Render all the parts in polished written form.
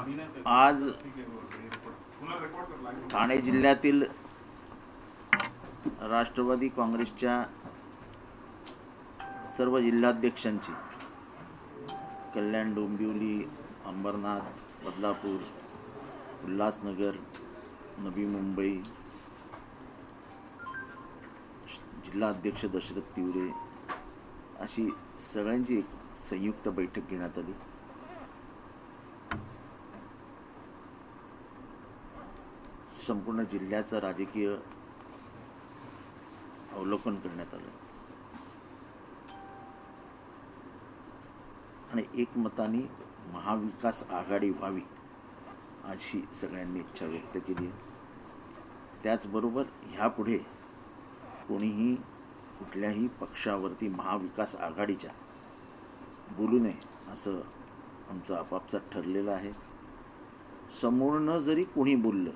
आज ठाणे जिल्ह्यातील राष्ट्रवादी काँग्रेसच्या सर्व जिल्हाध्यक्षांची कल्याण, डोंबिवली, अंबरनाथ, बदलापूर, उल्हासनगर, नवी मुंबई जिल्हाध्यक्ष दशरथ तिवरे अशी सगळ्यांची एक संयुक्त बैठक घेण्यात आली. संपूर्ण जिल्ह्याचं राजकीय अवलोकन करण्यात आलं आणि एकमताने महाविकास आघाडी व्हावी अशी सगळ्यांनी इच्छा व्यक्त केली. त्याचबरोबर ह्यापुढे कोणीही कुठल्याही पक्षावरती महाविकास आघाडीच्या बोलू नये असं आमचं आपापसात ठरलेलं आहे. समोरनं जरी कोणी बोललं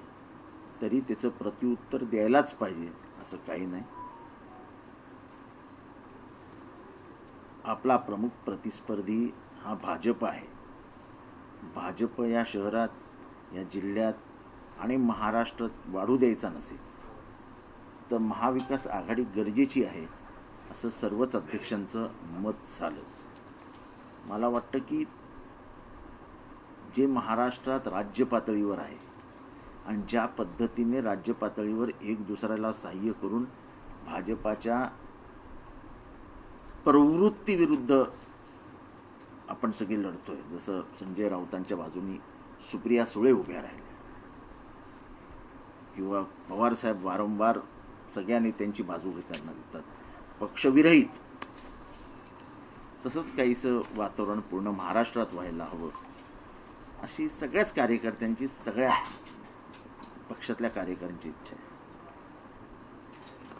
तरी त्याचं प्रत्युत्तर द्यायलाच पाहिजे असं काही नाही. आपला प्रमुख प्रतिस्पर्धी हा भाजप आहे. भाजप या शहरात, या जिल्ह्यात आणि महाराष्ट्रात वाढू द्यायचा नसेल तर महाविकास आघाडी गरजेची आहे असं सर्वच अध्यक्षांचं मत झालं. मला वाटतं की जे महाराष्ट्रात राज्य पातळीवर आहे आणि ज्या पद्धतीने राज्य पातळीवर एक दुसऱ्याला सहाय्य करून भाजपाच्या प्रवृत्तीविरुद्ध आपण सगळे लढतोय, जसं संजय राऊतांच्या बाजूनी सुप्रिया सुळे उभ्या राहिल्या किंवा पवारसाहेब वारंवार सगळ्यांनी त्यांची बाजू घेताना दिसतात पक्षविरहित, तसंच काहीसं वातावरण पूर्ण महाराष्ट्रात व्हायला हवं अशी सगळ्याच कार्यकर्त्यांची, सगळ्या पक्षातल्या कार्यकर्त्यांची इच्छा आहे.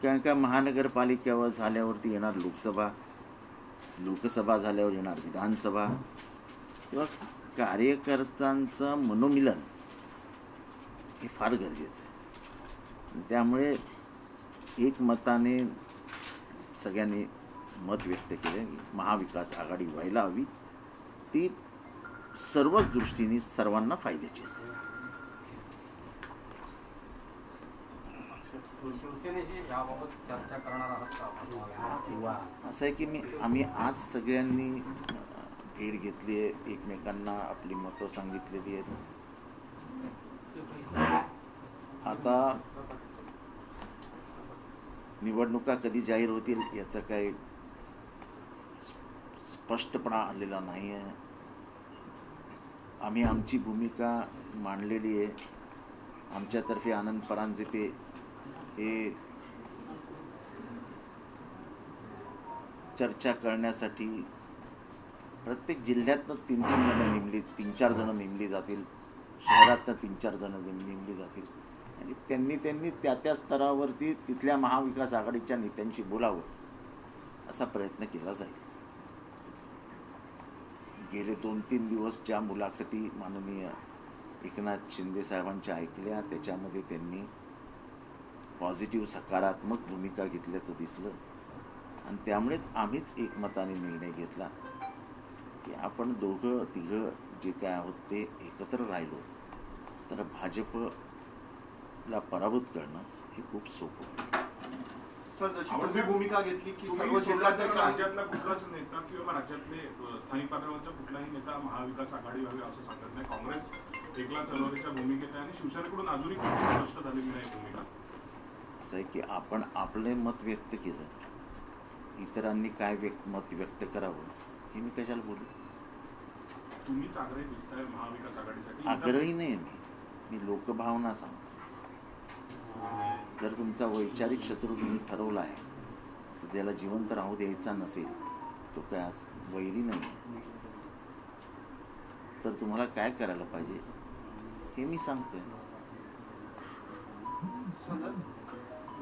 कारण का महानगरपालिकेवर झाल्यावरती येणार लोकसभा झाल्यावर येणार विधानसभा, तेव्हा कार्यकर्त्यांचं मनोमिलन हे फार गरजेचं आहे. त्यामुळे एकमताने सगळ्यांनी मत व्यक्त केले की महाविकास आघाडी व्हायला हवी. ती सर्वच दृष्टीने सर्वांना फायद्याची असेल. असं आहे की आम्ही आज सगळ्यांनी भेट घेतली आहे, एकमेकांना आपली मतं सांगितलेली आहेत. आता निवडणुका कधी जाहीर होतील याचा काही स्पष्टपणा आलेला नाही आहे. आम्ही आमची भूमिका मांडलेली आहे. आमच्यातर्फे आनंद परांजपे हे चर्चा करण्यासाठी प्रत्येक जिल्ह्यातनं 3-3 जणं नेमली, 3-4 जणं नेमली जातील, शहरातनं 3-4 जणं नेमली जातील आणि त्यांनी त्या स्तरावरती तिथल्या महाविकास आघाडीच्या नेत्यांशी बोलावं असा प्रयत्न केला जाईल. गेले 2-3 दिवस ज्या मुलाखती माननीय एकनाथ शिंदे साहेबांच्या ऐकल्या त्याच्यामध्ये त्यांनी पॉझिटिव्ह सकारात्मक भूमिका घेतल्याचं दिसलं आणि त्यामुळेच आम्हीच एकमताने निर्णय घेतला की आपण दोघं तिघं जे काय आहोत ते एकत्र राहिलो तर भाजपला पराभूत करणं हे खूप सोपं होईल. सर, जशी तुम्ही भूमिका घेतली की सर्व जिल्हाध्यक्ष राज्यातला कुठलाच नेता किंवा राज्यातले स्थानिक पातळीवरचा कुठलाही नेता महाविकास आघाडी व्हावी असं सांगत नाही. काँग्रेस एकला चळवळीच्या भूमिकेत आहे आणि शिवसेनेकडून अजूनही स्पष्ट झालेली नाही भूमिका. असं आहे की आपण आपले मत व्यक्त केलं, इतरांनी काय मत व्यक्त करावं हे मी कशाला बोलू. तुम्हीच आग्रही दिसताय महाविकास आघाडीसाठी. आग्रही नाही मी लोकभावना सांगतो. जर तुमचा वैचारिक शत्रू तुम्ही ठरवला आहे तर त्याला जिवंत राहू द्यायचा नसेल, तो काय वैरी नाही आहे, तर तुम्हाला काय करायला पाहिजे हे मी सांगतोय.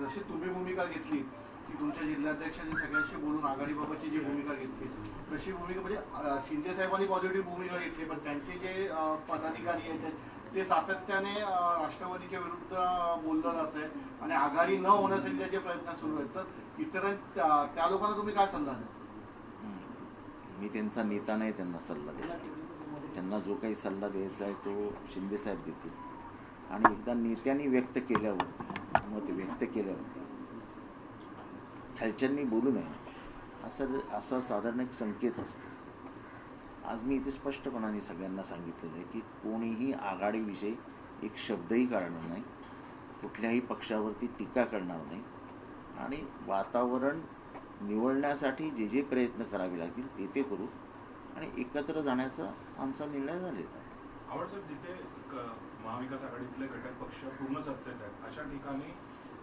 जशी तुम्ही भूमिका घेतली की तुमच्या जिल्हाध्यक्षांनी सगळ्यांशी बोलून आघाडीबाबतची जी भूमिका घेतली तशी भूमिका म्हणजे शिंदे साहेबांनी पॉझिटिव्ह भूमिका घेतली, पण त्यांचे जे पदाधिकारी आहेत ते सातत्याने राष्ट्रवादीच्या विरुद्ध बोललं जात आहे आणि आघाडी न होण्यासाठी त्याचे प्रयत्न सुरू आहेत. तर इतर त्या लोकांना तुम्ही काय सल्ला द्या? मी त्यांचा नेता नाही, त्यांना सल्ला द्या. त्यांना जो काही सल्ला द्यायचा आहे तो शिंदेसाहेब देतील. आणि एकदा नेत्यांनी व्यक्त केल्यावरती, मत व्यक्त केल्यावरती खालच्यांनी बोलू नये असा साधारण एक संकेत असतो. आज मी इथे स्पष्टपणाने सगळ्यांना सांगितलेलं आहे की कोणीही आघाडीविषयी एक शब्दही काढणार नाही, कुठल्याही पक्षावरती टीका करणार नाही आणि वातावरण निवडण्यासाठी जे जे प्रयत्न करावे लागतील ते करू आणि एकत्र जाण्याचा आमचा निर्णय झालेला आहे. आवडसाहेब, जिथे महाविकास आघाडीतले घटक पक्ष पूर्ण सत्तेत आहेत अशा ठिकाणी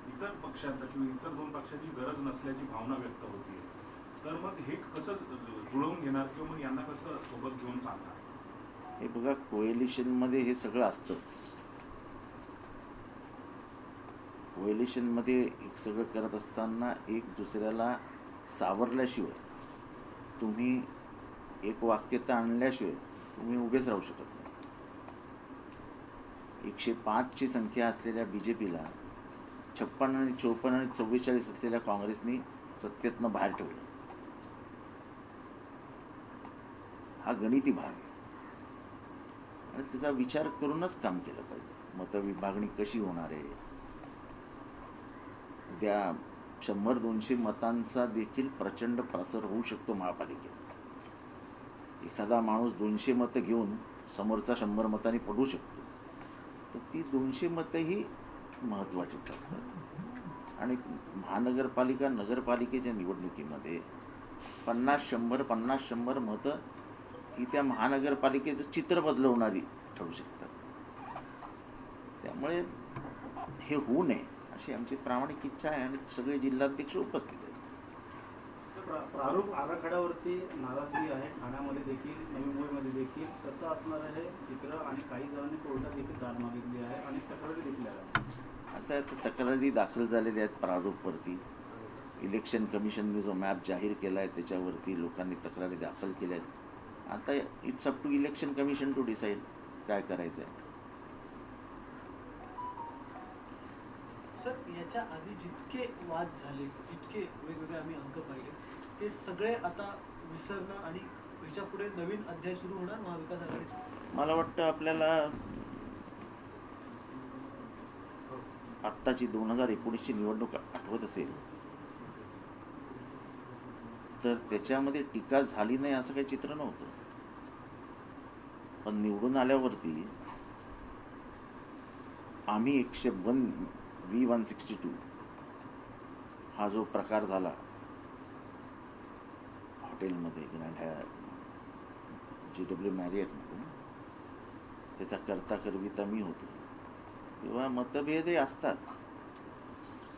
इतर पक्षांचा किंवा इतर दोन पक्षांची गरज नसल्याची भावना व्यक्त होतीये, तर मग हे कसं जुळवून घेणार किंवा मग यांना कसं सोबत घेऊन चालणार? हे बघा, कोएलिशनमध्ये हे सगळं असतंच. कोएलिशनमध्ये एक सगळं करत असताना एक दुसऱ्याला सावरल्याशिवाय, तुम्ही एक वाक्यता आणल्याशिवाय तुम्ही उभेच राहू शकत नाही. 105ची संख्या असलेल्या BJPला 56 आणि 54 आणि 44 असलेल्या काँग्रेसनी सत्तेतनं बाहेर ठेवलं. हा गणिती भाग आहे आणि त्याचा विचार करूनच काम केलं पाहिजे. मतविभागणी कशी होणार आहे, उद्या 100-200 मतांचा देखील प्रचंड प्रसार होऊ शकतो महापालिकेत. एखादा माणूस 200 मतं घेऊन समोरचा 100 मतांनी पडू शकतो, तर ती 200 मतंही महत्त्वाची ठरतात. आणि महानगरपालिका नगरपालिकेच्या निवडणुकीमध्ये 50-100 50-100 मतं ही त्या महानगरपालिकेचं चित्र बदलवणारी ठरू शकतात. त्यामुळे हे होऊ नये अशी आमची प्रामाणिक इच्छा आहे आणि सगळे जिल्हाध्यक्ष उपस्थित आहेत. प्रारूप आराखड्यावरती नाराजगी आहे ठाण्यामध्ये देखील, नवी मुंबईमध्ये देखील. कसं असणार आहे चित्र? आणि काही जणांनी कोर्टात देखील दाद मागितली आहे आणि तक्रारी देखील आहे. असं आहे, तर तक्रारी दाखल झालेल्या आहेत प्रारूपवरती. इलेक्शन कमिशनने जो मॅप जाहीर केला आहे त्याच्यावरती लोकांनी तक्रारी दाखल केल्या आहेत. आता it's up to election commission to decide काय करायचं आहे. सर, याच्या आधी जितके वाद झाले, जितके वेगवेगळे आम्ही अंक पाहिले, ते सगळे आता विसरणं आणि याच्या पुढे नवीन अध्याय सुरू होणार महाविकास आघाडीचा. मला वाटतं आपल्याला आत्ताची 2019ची निवडणूक आठवत असेल तर त्याच्यामध्ये टीका झाली नाही असं काही चित्र नव्हतं. पण निवडून आल्यावरती आम्ही 162 हा जो प्रकार झाला हॉटेलमध्ये ग्रँड GW मॅरियटमध्ये, त्याचा करता करविता मी होतो. तेव्हा मतभेदही असतात,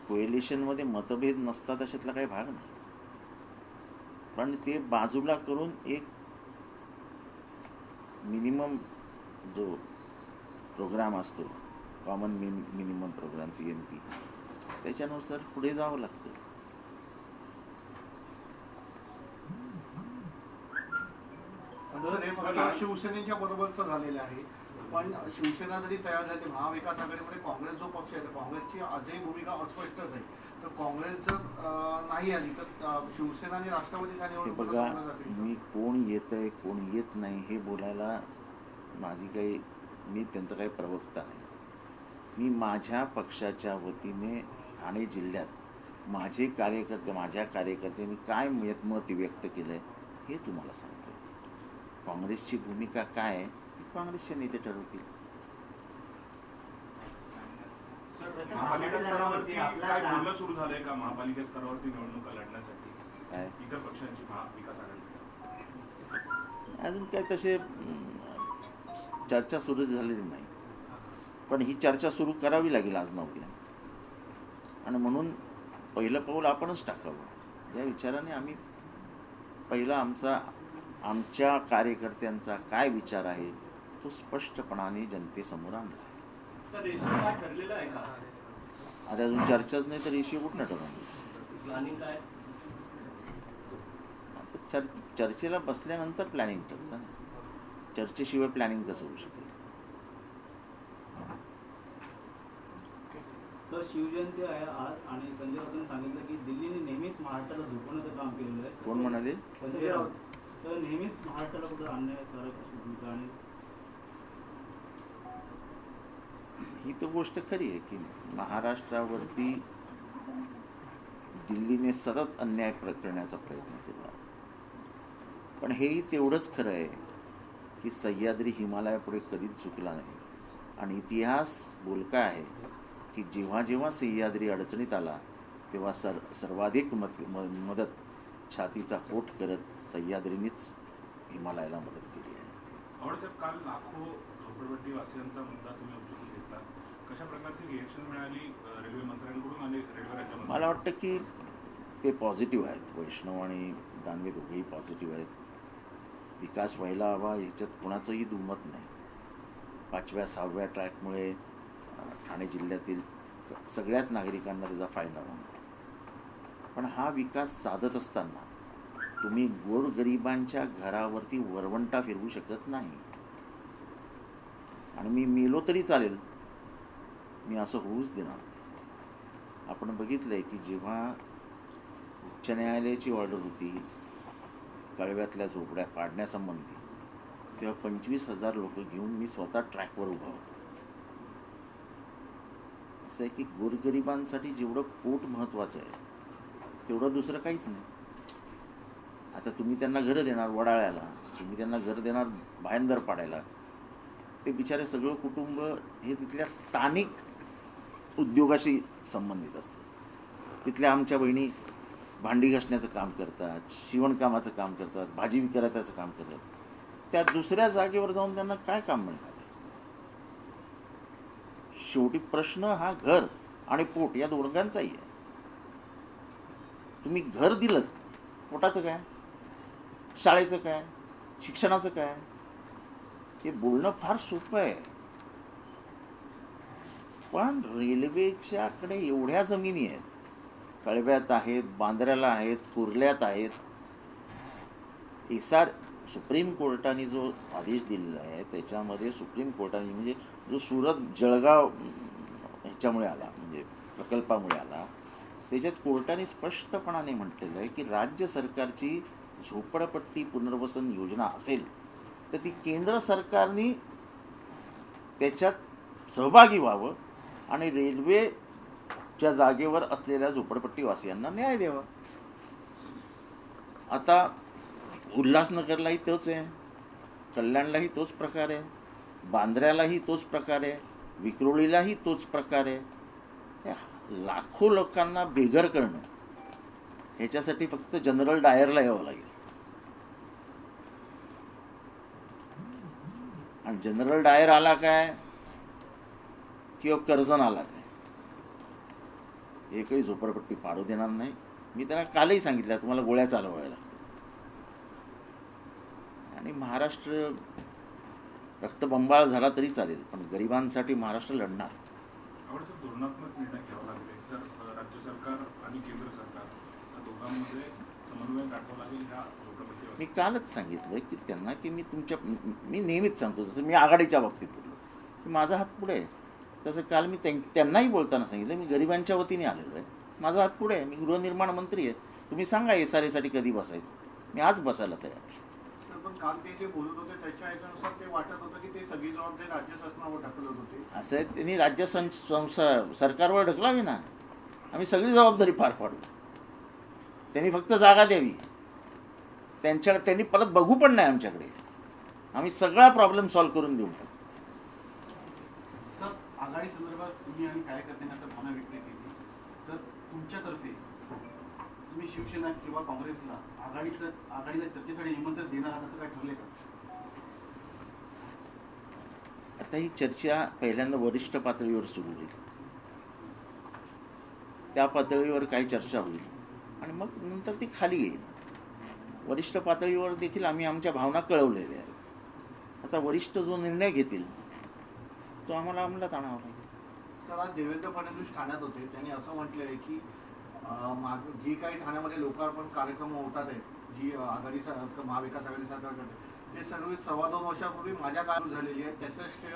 कोएलिशनमध्ये मतभेद नसतात अशातला काही भाग नाही. पण ते बाजूला करून एक मिनिमम जो प्रोग्राम असतो, कॉमन मिनिमम प्रोग्राम CMP, त्याच्यानुसार पुढे जावं लागतं. सर, हे फक्त शिवसेनेच्या बरोबरचं झालेलं आहे. पण शिवसेना जरी तयार झाली, महाविकास आघाडीमध्ये काँग्रेस जो पक्ष आहे काँग्रेसची आजही भूमिका अस्पष्टच आहे. तर काँग्रेस जर नाही आली तर शिवसेना आणि राष्ट्रवादीच्या हे निवडणूक बघा, मी कोण येत आहे कोण येत नाही हे बोलायला मी त्यांचा काही प्रवक्ता नाही. मी माझ्या पक्षाच्या वतीने ठाणे जिल्ह्यात माझ्या कार्यकर्त्यांनी काय मत व्यक्त केलं आहे हे तुम्हाला सांगतो. काँग्रेसची भूमिका काय आहे ही काँग्रेसचे नेते ठरवतील. महापालिका स्तरावरती काय बोलणं सुरू झालंय का महापालिका स्तरावरती निवडणुका लढण्यासाठी काय इतर पक्षांची महाविकास आघाडी? अजून काय तसे चर्चा सुरू झालेली नाही. पण ही चर्चा सुरू करावी लागेल आज ना उद्या. आणि म्हणून पहिलं पाऊल आपणच टाकावं या विचाराने आम्ही पहिला आमच्या कार्यकर्त्यांचा काय विचार आहे तो स्पष्टपणाने जनतेसमोर आणला. सर, रेशो काय ठरलेलं आहे का? अरे अजून चर्चाच नाही तर रेशिओ कुठनं ठरवणार? प्लॅनिंग काय? आता चर्चेला बसल्यानंतर प्लॅनिंग ठरतं ना. चर्चेशिवाय प्लॅनिंग कसं होऊ शकेल? सर, शिवजयंती आहे आज आणि संजय राऊतांनी सांगितलं की दिल्लीने नेहमीच महाराष्ट्राला झोपवण्याचं काम केलेलं आहे. कोण म्हणाले? संजय राऊत सर, नेहमीच महाराष्ट्राला कुठं अन्यायकारक भूमिका आणि ही तर गोष्ट खरी आहे की महाराष्ट्रावरती दिल्लीने सतत अन्याय करण्याचा प्रयत्न केला. पण हेही तेवढंच खरं आहे की सह्याद्री हिमालयापुढे कधीच झुकला नाही. आणि इतिहास बोलका आहे की जेव्हा जेव्हा सह्याद्री अडचणीत आला तेव्हा सर्वाधिक मदत छातीचा पोट करत सह्याद्रीनीच हिमालयाला मदत केली आहे. आवडे साहेब, काल लाखो झोपडपट्टी वासियांचा मुद्दा तुम्ही उचलून घेतला. कशा प्रकारची रिएक्शन मिळाली रेल्वे मंत्र्यांकडून आणि रेल्वे राज्यमंत्री? मला वाटतं की ते पॉझिटिव्ह आहेत. वैष्णव आणि दानवे दोघेही पॉझिटिव्ह आहेत. विकास व्हायला हवा ह्याच्यात कोणाचंही दुमत नाही. 5व्या 6व्या ट्रॅकमुळे ठाणे जिल्ह्यातील सगळ्याच नागरिकांना त्याचा फायदा होणार. पण हा विकास साधत असताना तुम्ही गोरगरिबांच्या घरावरती वरवंटा फिरवू शकत नाही. आणि मी मेलो तरी चालेल, मी असं होऊच देणार नाही. आपण बघितलं आहे की जेव्हा उच्च न्यायालयाची ऑर्डर होती कळव्यातल्या झोपड्या पाडण्यासंबंधी, तेव्हा 25,000 लोक घेऊन मी स्वतः ट्रॅकवर उभा होतो. असं आहे की गोरगरिबांसाठी जेवढं पोट महत्त्वाचं आहे तेवढं दुसरं काहीच नाही. आता तुम्ही त्यांना घरं देणार वडाळ्याला, तुम्ही त्यांना घर देणार भायंदर पाडायला, ते बिचारे सगळं कुटुंब हे तिथल्या स्थानिक उद्योगाशी संबंधित असतं. तिथल्या आमच्या बहिणी भांडी घासण्याचं काम करतात, शिवणकामाचं काम करतात, भाजी विक्रेत्याचं काम करतात. त्या दुसऱ्या जागेवर जाऊन त्यांना काय काम मिळणार आहे? शेवटी प्रश्न हा घर आणि पोट या दोघांचाही आहे. तुम्ही घर दिलं, पोटाचं काय, शाळेचं काय, शिक्षणाचं काय, हे बोलणं फार सोपं आहे. पण रेल्वेच्याकडे एवढ्या जमिनी आहेत, कळव्यात आहेत, बांद्र्याला आहेत, कुर्ल्यात आहेत. सुप्रीम कोर्टाने जो आदेश दिलेला आहे त्याच्यामध्ये सुप्रीम कोर्टाने म्हणजे जो सुरत जळगाव ह्याच्यामुळे आला, म्हणजे प्रकल्पामुळे आला, त्याच्यात कोर्टाने स्पष्टपणाने म्हटलेलं आहे की राज्य सरकारची झोपडपट्टी पुनर्वसन योजना असेल तर ती केंद्र सरकारने त्याच्यात सहभागी व्हावं आणि रेल्वेच्या जागेवर असलेल्या झोपडपट्टीवासियांना न्याय द्यावा. आता उल्हासनगरलाही तोच आहे, कल्याणलाही तोच प्रकार आहे, बांद्र्यालाही तोच प्रकार आहे, विक्रोळीलाही तोच प्रकार आहे. लाखो लोकांना बेघर करणं ह्याच्यासाठी फक्त जनरल डायरला यावं लागेल. आणि जनरल डायर आला काय किंवा कर्जन आला काय, एकही झोपडपट्टी पाडू देणार नाही. मी त्यांना कालही सांगितलं तुम्हाला गोळ्या चालवायला लागतात. आणि महाराष्ट्र रक्तबंबाळ झाला तरी चालेल, पण गरिबांसाठी महाराष्ट्र लढणार. आवड सर, धोरणात्मक निर्णय घ्यावा लागले तर राज्य सरकार आणि केंद्र सरकार या दोघांमध्ये समन्वय गाठावा लागेल. ह्या झोपडपट्टी मी कालच सांगितलं की त्यांना की मी नेहमीच सांगतो, जसं मी आघाडीच्या बाबतीत बोललो की माझा हात पुढे आहे, तसं काल मी त्यांनाही बोलताना सांगितलं मी गरिबांच्या वतीने आलेलो आहे, माझा हात पुढे आहे, मी गृहनिर्माण मंत्री आहे, तुम्ही सांगा SRA कधी बसायचं, मी आज बसायला तयार. पण काल ते जे बोलत होते त्याच्या ह्याच्यानुसार ते वाटत होतं की ते सगळी जबाबदारी राज्य शासनावर ढकलत होते. असं आहे, त्यांनी राज्य सरकारवर ढकलावी ना, आम्ही सगळी जबाबदारी पार पाडू, त्यांनी फक्त जागा द्यावी. त्यांनी परत बघू पण नाही आमच्याकडे, आम्ही सगळा प्रॉब्लेम सॉल्व्ह करून देऊ. तर आघाडी संदर्भात तुम्ही आणि कार्यकर्त्यांनी आता भावना व्यक्त केली, तर तुमच्यातर्फे तुम्ही शिवसेना किंवा काँग्रेसला आघाडीला चर्चेसाठी निमंत्रण देणार आहात असं काय ठरले का? आता ही चर्चा पहिल्यांदा वरिष्ठ पातळीवर सुरू होईल, त्या पातळीवर काही चर्चा होईल आणि मग नंतर ती खाली येईल. वरिष्ठ पातळीवर देखील आम्ही आमच्या भावना कळवलेल्या आहेत. आता वरिष्ठ जो निर्णय घेतील तो आम्हाला अंमलात आणावा लागेल. सर, आज देवेंद्र फडणवीस ठाण्यात होते, त्यांनी असं म्हटलं आहे की जी काही ठाण्यामध्ये लोकार्पण कार्यक्रम होतात आहेत, जी महाविकास आघाडी सरकार करते, ते सर्व 2.25 वर्षापूर्वी माझ्या काळात झालेली आहे, त्याचं श्रेय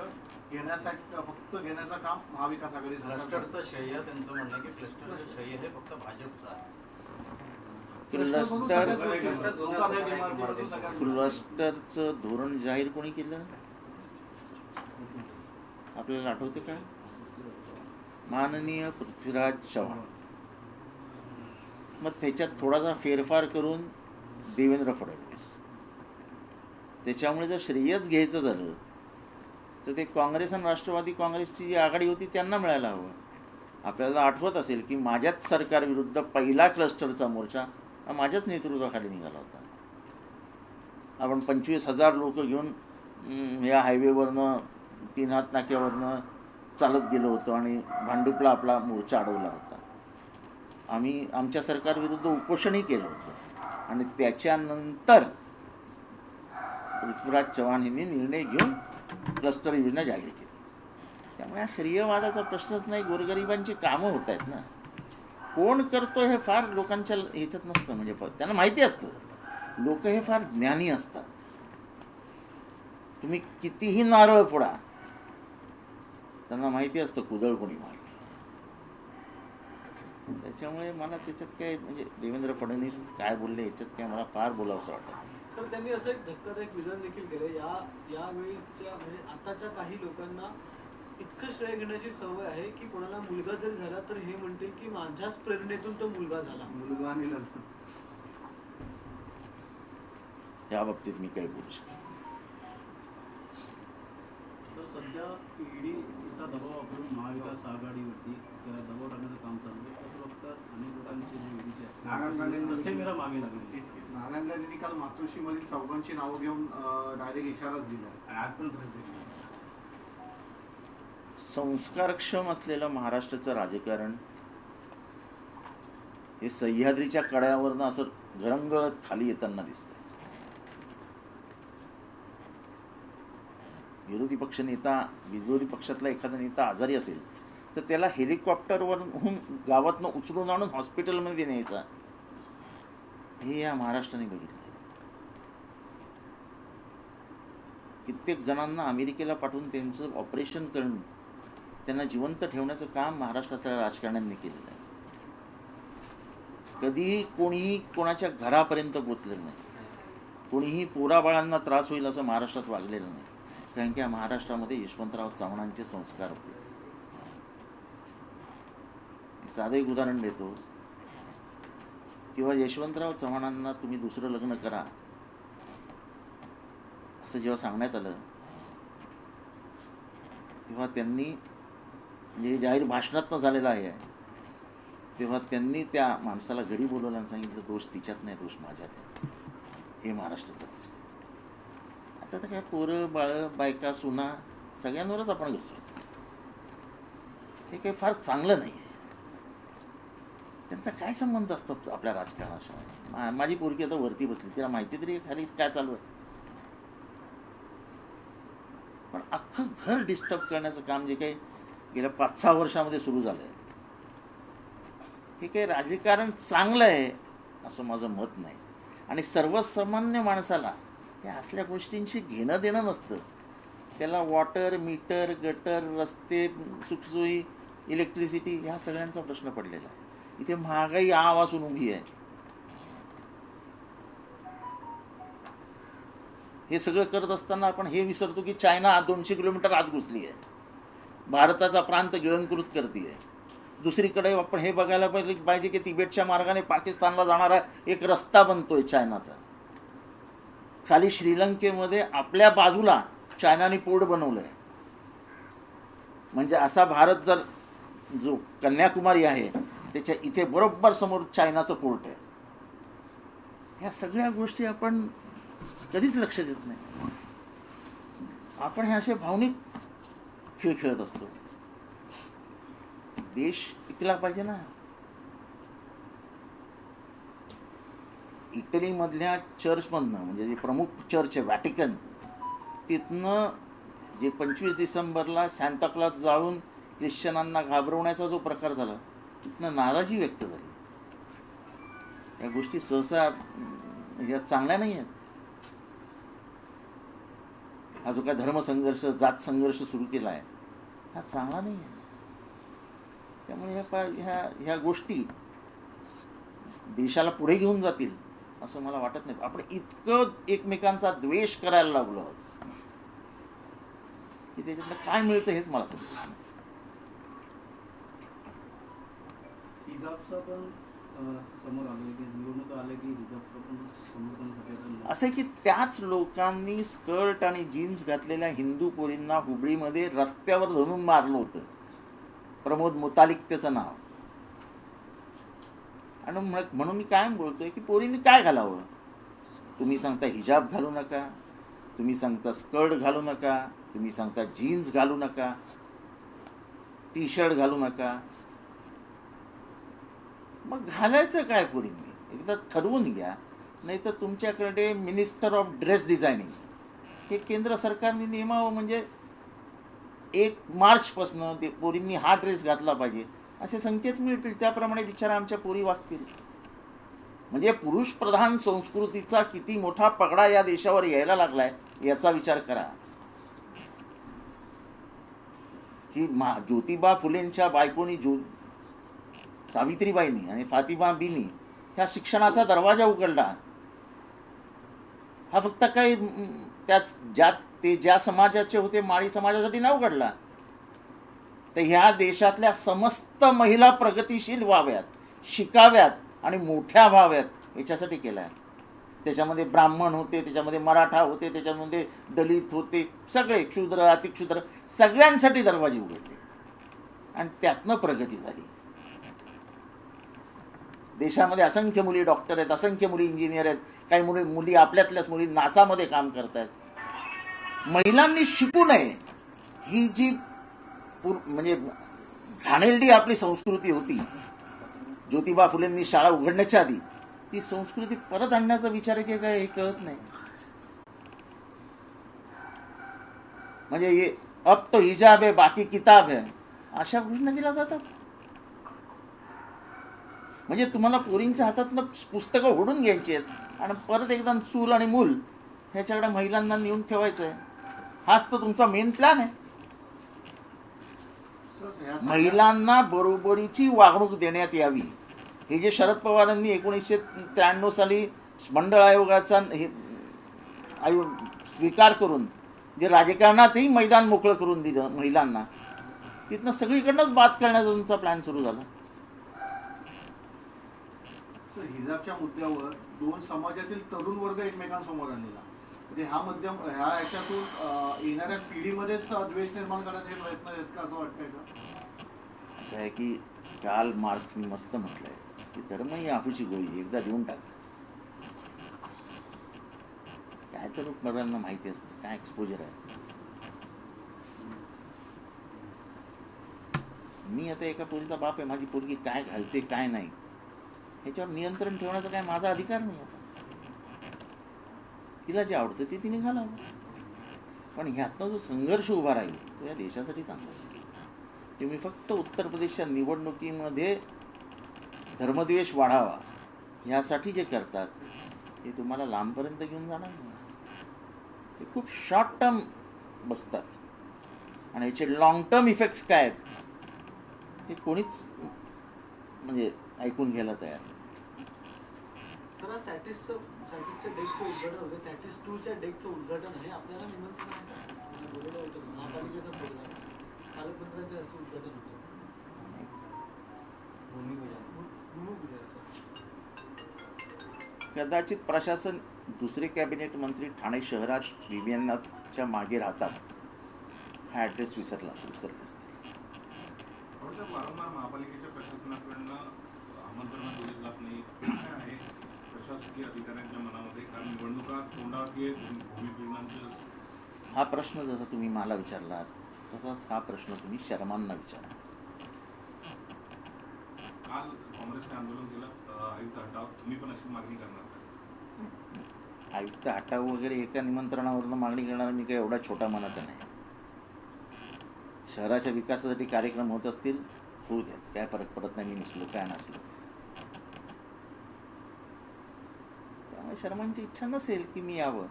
घेण्याचं काम महाविकास आघाडी क्लस्टरचं श्रेय, त्यांचं म्हणणं की क्लस्टरचं श्रेय हे फक्त भाजपचं आहे. क्लस्टरचं धोरण जाहीर कोणी केलं आपल्याला आठवते काय? माननीय पृथ्वीराज चव्हाण, मग त्याच्यात थोडासा फेरफार करून देवेंद्र फडणवीस. त्याच्यामुळे जर श्रेयच घ्यायचं झालं तर ते काँग्रेस आणि राष्ट्रवादी काँग्रेसची जी आघाडी होती त्यांना मिळायला हवं. आपल्याला आठवत असेल की माझ्याच सरकारविरुद्ध पहिला क्लस्टरचा मोर्चा हा माझ्याच नेतृत्वाखाली निघाला होता. आपण 25,000 लोक घेऊन या हायवेवरनं 3 हात नाक्यावरनं चालत गेलो होतो आणि भांडुपला आपला मोर्चा अडवला होता. आम्ही आमच्या सरकारविरुद्ध उपोषणही केलं होतं आणि त्याच्यानंतर पृथ्वीराज चव्हाण यांनी निर्णय घेऊन क्लस्टर योजना जाहीर केली. त्यामुळे हा श्रेयवादाचा प्रश्नच नाही. गोरगरिबांची कामं होत आहेत ना. कोण करतो हे फार लोकांच्या ह्याच्यात नसतं. म्हणजे त्यांना माहिती असतं. लोक हे फार ज्ञानी असतात. तुम्ही कितीही नारळ फोडा, त्यांना माहिती असतं कुदळ कोणी मारली. त्याच्यामुळे मला त्याच्यात काय म्हणजे देवेंद्र फडणवीस काय बोलले याच्यात काय मला फार बोलावंसं वाटतं. तर त्यांनी असं एक धक्कादायक विधान देखील केलं. यावेळीच्या म्हणजे आताच्या काही लोकांना इतकं श्रेय घेण्याची सवय आहे की कोणाला मुलगा जरी झाला तर हे म्हणतील की माझ्याच प्रेरणेतून तो मुलगा झाला. मुलगा आणि लग्न. या बाबतीत मी काही बोलू शकतो. तर सध्या ईडीचा दबाव वापरून महाविकास आघाडीवरती दबाव टाकण्याचं काम चालू आहे. असं बघतात अनेक लोकांचे जे ईडीचे ससेमिरा मागे लागले. नारायण राणेंनी काल मातोश्रीमधील चौघांची नावं घेऊन डायरेक्ट इशाराच दिला. संस्कारक्षम असलेलं महाराष्ट्राचं राजकारण हे सह्याद्रीच्या कड्यावरनं असं घरंगळत खाली येताना दिसतंय. विरोधी पक्षातला एखादा नेता आजारी असेल तर त्याला हेलिकॉप्टरवरून गावातनं उचलून आणून हॉस्पिटलमध्ये न्यायचा, हे या महाराष्ट्राने बघितलं. कित्येक जणांना अमेरिकेला पाठवून त्यांचं ऑपरेशन करून त्यांना जिवंत ठेवण्याचं काम महाराष्ट्रातल्या राजकारण्यांनी केलेलं आहे. कधीही कोणीही कोणाच्या घरापर्यंत पोचलेलं नाही. कोणीही पोराबाळांना त्रास होईल असं महाराष्ट्रात वागलेलं नाही. कारण की या महाराष्ट्रामध्ये यशवंतराव चव्हाणांचे संस्कार होते. साधं एक उदाहरण देतो. किंवा यशवंतराव चव्हाणांना तुम्ही दुसरं लग्न करा असं जेव्हा सांगण्यात आलं तेव्हा त्यांनी म्हणजे जाहीर भाषणातनं झालेलं आहे, तेव्हा त्यांनी त्या माणसाला घरी बोलवलं आणि सांगितलं दोष तिच्यात नाही, दोष माझ्यात आहे. हे महाराष्ट्राचं राजकारण. आता तर काय पोरं बाळं बायका सुना सगळ्यांवरच आपण घसरतो. हे काही फार चांगलं नाही आहे. त्यांचा काय संबंध असतो आपल्या राजकारणाशी? माझी पोरगी आता वरती बसली, तिला माहिती तरी खाली काय चालू आहे. पण अख्खं घर डिस्टर्ब करण्याचं काम जे काही गेल्या 5-6 वर्षामध्ये सुरू झालं आहे, हे काही राजकारण चांगलं आहे असं माझं मत नाही. आणि सर्वसामान्य माणसाला या असल्या गोष्टींशी घेणं देणं नसतं. त्याला वॉटर मीटर, गटर, रस्ते, सुखसोयी, इलेक्ट्रिसिटी ह्या सगळ्यांचा प्रश्न पडलेला आहे. इथे महागाई आवासून उभी आहे. हे सगळं करत असताना आपण हे विसरतो की चायना 200 किलोमीटर आत घुसली आहे, भारताचा प्रांत गिळंकृत करते आहे. दुसरीकडे आपण हे बघायला पाहिजे की तिबेटच्या मार्गाने पाकिस्तानला जाणारा एक रस्ता बनतोय चायनाचा. खाली श्रीलंकेमध्ये आपल्या बाजूला चायनाने पोर्ट बनवलंय. म्हणजे असा भारत जर जो कन्याकुमारी आहे त्याच्या इथे बरोबर समोर चायनाचं पोर्ट आहे. ह्या सगळ्या गोष्टी आपण कधीच लक्ष देत नाही. आपण हे असे भावनिक खेळ खेळत असतो. देश टिकला पाहिजे ना. इटलीमधल्या चर्चमधनं म्हणजे जे प्रमुख चर्च आहे व्हॅटिकन, तिथनं जे 25 डिसेंबरला सॅन्टाक्लॉज जाळून ख्रिश्चनांना घाबरवण्याचा जो प्रकार झाला, तिथनं नाराजी व्यक्त झाली. या गोष्टी सहसा या चांगल्या नाही आहेत. हा जो काय धर्मसंघर्ष, जात संघर्ष सुरू केला आहे हा चांगला नाही आहे. त्यामुळे ह्या गोष्टी देशाला पुढे घेऊन जातील असं मला वाटत नाही. आपण इतकं एकमेकांचा द्वेष करायला लागलो आहोत की त्याच्यातलं काय मिळतं हेच मला समजत नाही. हिजाबचा पण समोर आलं की निवडणूक आले की हिजाबचा पण समर्थनासाठी आता असं आहे की त्याच लोकांनी स्कर्ट आणि जीन्स घातलेल्या हिंदू पोरींना हुबळीमध्ये रस्त्यावर धरून मारलं होतं. प्रमोद मुतालिक त्याचं नाव. आणि म्हणून मी काय बोलतोय की पोरींनी काय घालावं. तुम्ही सांगता हिजाब घालू नका, तुम्ही सांगता स्कर्ट घालू नका, तुम्ही सांगता जीन्स घालू नका, टी शर्ट घालू नका. मग घालायचं काय पोरींनी एकदा ठरवून घ्या. नाही तर तुमच्याकडे मिनिस्टर ऑफ ड्रेस डिझायनिंग हे केंद्र सरकारने नेमावं. म्हणजे 1 मार्चपासनं ते पोरींनी हा ड्रेस घातला पाहिजे असे संकेत मिळतील. त्याप्रमाणे बिचारा आमच्या पोरी वागतील. म्हणजे पुरुष प्रधान संस्कृतीचा किती मोठा पगडा या देशावर यायला लागलाय याचा विचार करा. की ज्योतिबा फुलेंच्या बायकोनी सावित्रीबाईंनी आणि फातिमा बीनी ह्या शिक्षणाचा दरवाजा उघडला. हा फक्त काही ज्या समाजाचे होते माळी समाजासाठी नाही उघडला. तर ह्या देशातल्या समस्त महिला प्रगतिशील व्हाव्यात, शिकाव्यात आणि मोठ्या व्हाव्यात याच्यासाठी केला. त्याच्यामध्ये ब्राह्मण होते, त्याच्यामध्ये मराठा होते, त्याच्यामध्ये दलित होते, सगळे क्षुद्र अतिक्षुद्र सगळ्यांसाठी दरवाजे उघडले आणि त्यातनं प्रगती झाली. देशामध्ये असंख्य मुली डॉक्टर आहेत, असंख्य मुली इंजिनियर आहेत, काही मुली आपल्यातल्याच मुली नासामध्ये काम करत आहेत. महिलांनी शिकू नये ही जी म्हणजे घाणेरडी आपली संस्कृती होती ज्योतिबा फुलेंनी शाळा उघडण्याच्या आधी, ती संस्कृती परत आणण्याचा विचार आहे की काय हे कळत नाही. म्हणजे ये अब तो हिजाब है बाकी किताब है अशा घोषणा दिल्या जातात. म्हणजे तुम्हाला पोरींच्या हातातलं पुस्तकं ओढून घ्यायची आहेत आणि परत एकदा चूल आणि मूल ह्याच्याकडे महिलांना नेऊन ठेवायचं आहे. हाच तर तुमचा मेन प्लॅन आहे. महिलांना बरोबरीची वागणूक देण्यात यावी. हे जे शरद पवारांनी 1993 साली मंडळ आयोगाचा स्वीकार करून जे राजकारणातही मैदान मोकळं करून दिलं महिलांना, तिथनं सगळीकडनंच बाद करण्याचा तुमचा प्लॅन सुरू झाला. हिजाबच्या मुद्द्यावर 2 समाजातील तरुण वर्ग एकमेकांसमोर आणलेला. म्हणजे ह्या याच्यातून येणाऱ्या पिढीमध्येच द्वेष निर्माण करण्याचे प्रयत्न आहेत का असं वाटतंय का? असं आहे की कार्ल मार्क्सनी मस्त म्हटलंय की धर्म ही आफूची गोळी एकदा देऊन टाका. काय तर लोकांना माहिती असतं काय एक्सपोजर आहे. मी आता एका पोरीचा बाप आहे, माझी पोरगी काय घालते काय नाही ह्याच्यावर नियंत्रण ठेवण्याचा काय माझा अधिकार नाही. आता तिला जे आवडतं ते तिने घालावं. पण ह्यातनं जो संघर्ष उभा राहील तो या देशासाठी चांगला आहे. तुम्ही फक्त उत्तर प्रदेशच्या निवडणुकीमध्ये धर्मद्वेष वाढावा ह्यासाठी जे करतात ते तुम्हाला लांबपर्यंत घेऊन जाणार नाही. ते खूप शॉर्ट टर्म बघतात आणि याचे लॉंग टर्म इफेक्ट्स काय आहेत हे कोणीच म्हणजे ऐकून घ्यायला तयार नाही. सर, सॅटिसच्या डेकचं उद्घाटन होतं. सॅटिस 2च्या डेकचं उद्घाटन आहे. आपल्याला निमंत्रण आहे बोलवलं होतं. महापालिकेचं बोलणं पालकमंत्र्यांचं असं उद्घाटन होतं. कदाचित प्रशासन दुसरे कॅबिनेट मंत्री ठाणे शहरात विभिन्नच्या मागे राहतात. हा ॲड्रेस विसरले असतील. वारंवार महापालिकेच्या प्रशासनाकडनं आमंत्रण दिले जात नाही. काय आहे प्रशासकीय अधिकाऱ्यांच्या मनामध्ये? कारण निवडणुका तोंडावरती भूमिपूजनांचे हा प्रश्न जसा तुम्ही मला विचारलात तसाच हा प्रश्न तुम्ही शर्मांना विचारा. काल काँग्रेसने आंदोलन केलं आयुक्त हटाव. तुम्ही पण अशी मागणी करणार? आयुक्त हटाव वगैरे एका निमंत्रणावरनं मागणी करणारा मी काही एवढा छोटा मनाचा नाही. शहराच्या विकासासाठी कार्यक्रम होत असतील होऊ द्यात, काय फरक पडत नाही. मी नसलो काय नसलो. त्यामुळे शर्मांची इच्छा नसेल की मी यावं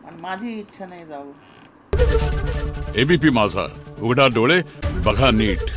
आणि माझी इच्छा नाही जावं. एबीपी माझा, उघडा डोळे बघा नीट.